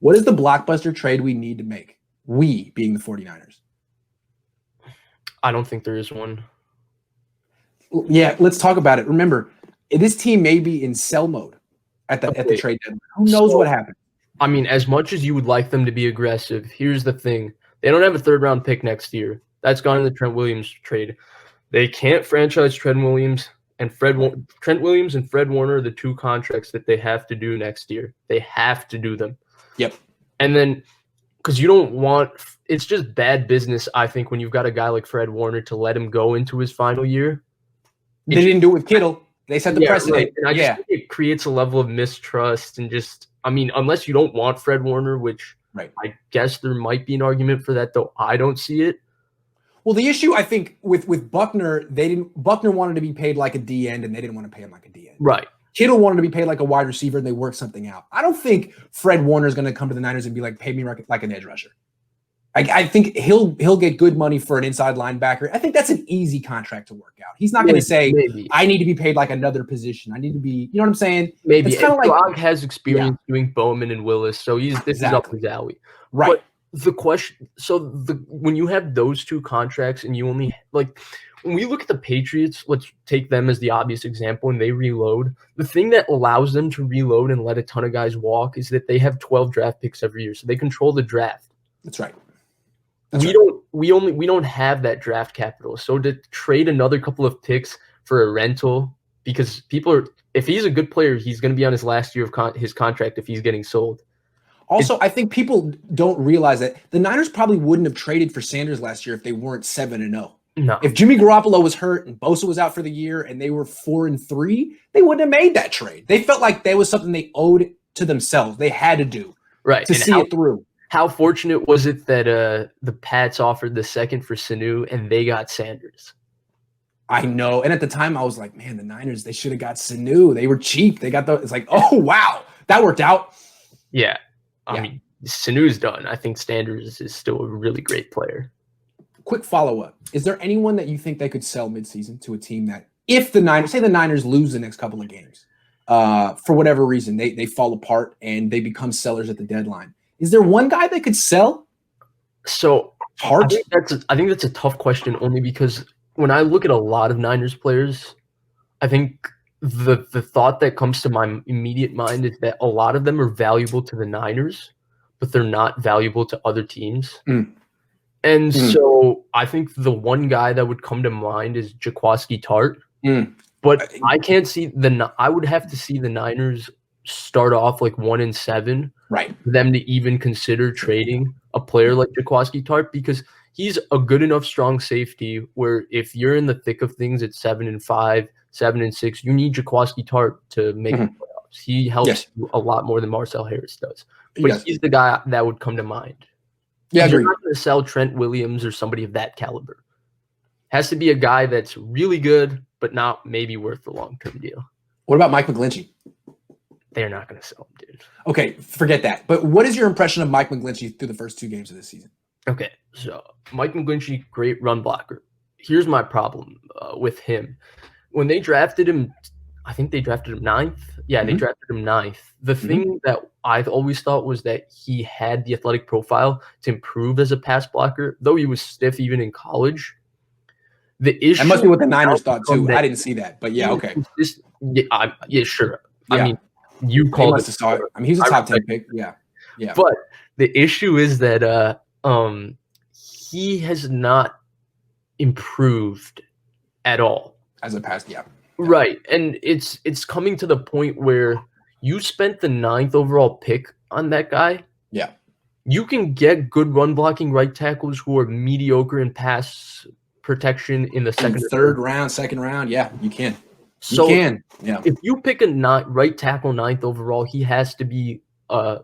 What is the blockbuster trade we need to make? We being the 49ers. I don't think there is one. Yeah, let's talk about it. Remember, this team may be in sell mode at the trade deadline. Who knows what happened? I mean, as much as you would like them to be aggressive, here's the thing. They don't have a third-round pick next year. That's gone in the Trent Williams trade. They can't franchise Trent Williams and Fred Warner are the two contracts that they have to do next year. They have to do them. Yep. And then because you don't want – it's just bad business, I think, when you've got a guy like Fred Warner to let him go into his final year. They didn't do it with Kittle. They set the precedent. Right. And I just think it creates a level of mistrust and just – I mean, unless you don't want Fred Warner, which I guess there might be an argument for that, though I don't see it. Well, the issue, I think, with Buckner, Buckner wanted to be paid like a D end, and they didn't want to pay him like a D end. Right. Kittle wanted to be paid like a wide receiver, and they worked something out. I don't think Fred Warner is going to come to the Niners and be like, pay me like an edge rusher. I think he'll get good money for an inside linebacker. I think that's an easy contract to work out. He's not going to say, I need to be paid like another position. I need to be, you know what I'm saying? Maybe. It's kind of like Gronk has experience doing Bowman and Willis, so this is up his alley. Right. But the question, when you have those two contracts and you only like when we look at the Patriots, let's take them as the obvious example, and they reload. The thing that allows them to reload and let a ton of guys walk is that they have 12 draft picks every year, so they control the draft. That's right. We don't have that draft capital. So to trade another couple of picks for a rental, because if he's a good player, he's going to be on his last year of his contract if he's getting sold. Also, I think people don't realize that the Niners probably wouldn't have traded for Sanders last year if they weren't 7-0. No. If Jimmy Garoppolo was hurt and Bosa was out for the year and they were 4-3, they wouldn't have made that trade. They felt like that was something they owed to themselves. They had to do to see it through. How fortunate was it that the Pats offered the second for Sanu and they got Sanders? I know. And at the time, I was like, man, the Niners, they should have got Sanu. They were cheap. They got it's like, oh, wow, that worked out. Yeah. I mean, Sanu's done. I think Sanders is still a really great player. Quick follow-up. Is there anyone that you think they could sell midseason to a team that if the Niners lose the next couple of games, for whatever reason, they fall apart and they become sellers at the deadline? Is there one guy they could sell? So I think that's a tough question only because when I look at a lot of Niners players, I think the thought that comes to my immediate mind is that a lot of them are valuable to the Niners, but they're not valuable to other teams. And so I think the one guy that would come to mind is Jaquiski Tartt. But I can't see I would have to see the Niners start off like 1-7 for them to even consider trading a player like Jaquiski Tartt, because he's a good enough strong safety where if you're in the thick of things at 7-5, 7-6, you need Jaquiski Tartt to make the playoffs. He helps you a lot more than Marcel Harris does. But he's the guy that would come to mind. Yeah, you're not going to sell Trent Williams or somebody of that caliber. Has to be a guy that's really good, but not maybe worth the long-term deal. What about Mike McGlinchey? They're not going to sell him, dude. Okay, forget that. But what is your impression of Mike McGlinchey through the first 2 games of this season? Okay, so Mike McGlinchey, great run blocker. Here's my problem with him. When they drafted him, I think they drafted him 9th. Yeah, they drafted him 9th. The thing that I've always thought was that he had the athletic profile to improve as a pass blocker, though he was stiff even in college. The issue that must be what the Niners thought too. I didn't see that, but yeah, okay. Sure. Yeah. I mean, you called it. I mean, he's a top 10 pick. Yeah. But the issue is that he has not improved at all as a pass. Yeah. Right, and it's coming to the point where you spent the 9th overall pick on that guy. Yeah. You can get good run blocking right tackles who are mediocre in pass protection in the second second round. Yeah, you can. So you can. Yeah. If you pick a right tackle 9th overall, he has to be a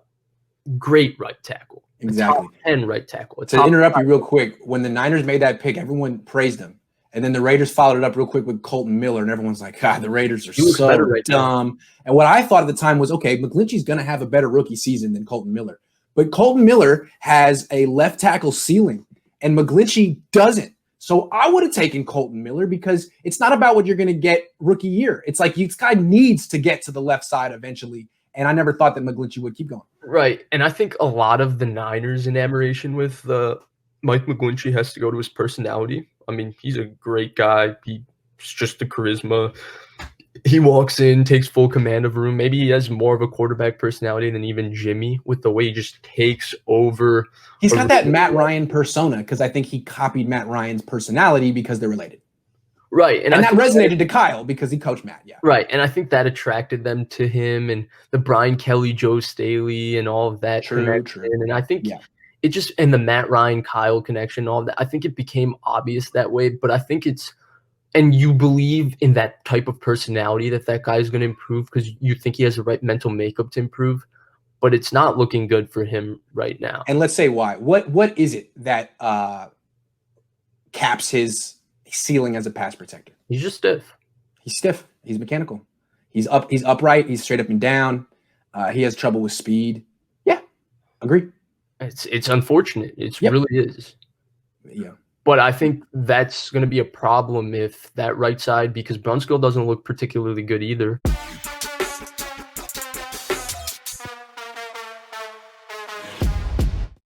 great right tackle. Exactly. Top 10 right tackle. To interrupt you real quick, when the Niners made that pick, everyone praised him. And then the Raiders followed it up real quick with Colton Miller, and everyone's like, God, the Raiders are so dumb. And what I thought at the time was, okay, McGlinchey's going to have a better rookie season than Colton Miller. But Colton Miller has a left tackle ceiling, and McGlinchey doesn't. So I would have taken Colton Miller because it's not about what you're going to get rookie year. It's like this guy needs to get to the left side eventually And I never thought that McGlinchey would keep going. Right. And I think a lot of the Niners in admiration with Mike McGlinchey has to go to his personality. I mean, he's a great guy. He's just the charisma. He walks in, takes full command of a room. Maybe he has more of a quarterback personality than even Jimmy, with the way he just takes over. He's got that Matt Ryan persona, because I think he copied Matt Ryan's personality because they're related. Right. And that resonated to Kyle because he coached Matt. Yeah. Right. And I think that attracted them to him, and the Brian Kelly, Joe Staley, and all of that connection. And I think it just, and the Matt Ryan, Kyle connection, all of that, I think it became obvious that way. But I think it's, and you believe in that type of personality that guy is going to improve because you think he has the right mental makeup to improve, but it's not looking good for him right now. And let's say why. What is it that caps his ceiling as a pass protector? He's just stiff. He's stiff. He's mechanical. He's upright. He's straight up and down. He has trouble with speed. Yeah, agree. It's unfortunate. It really is. Yeah. But I think that's going to be a problem if that right side, because Brunskill doesn't look particularly good either.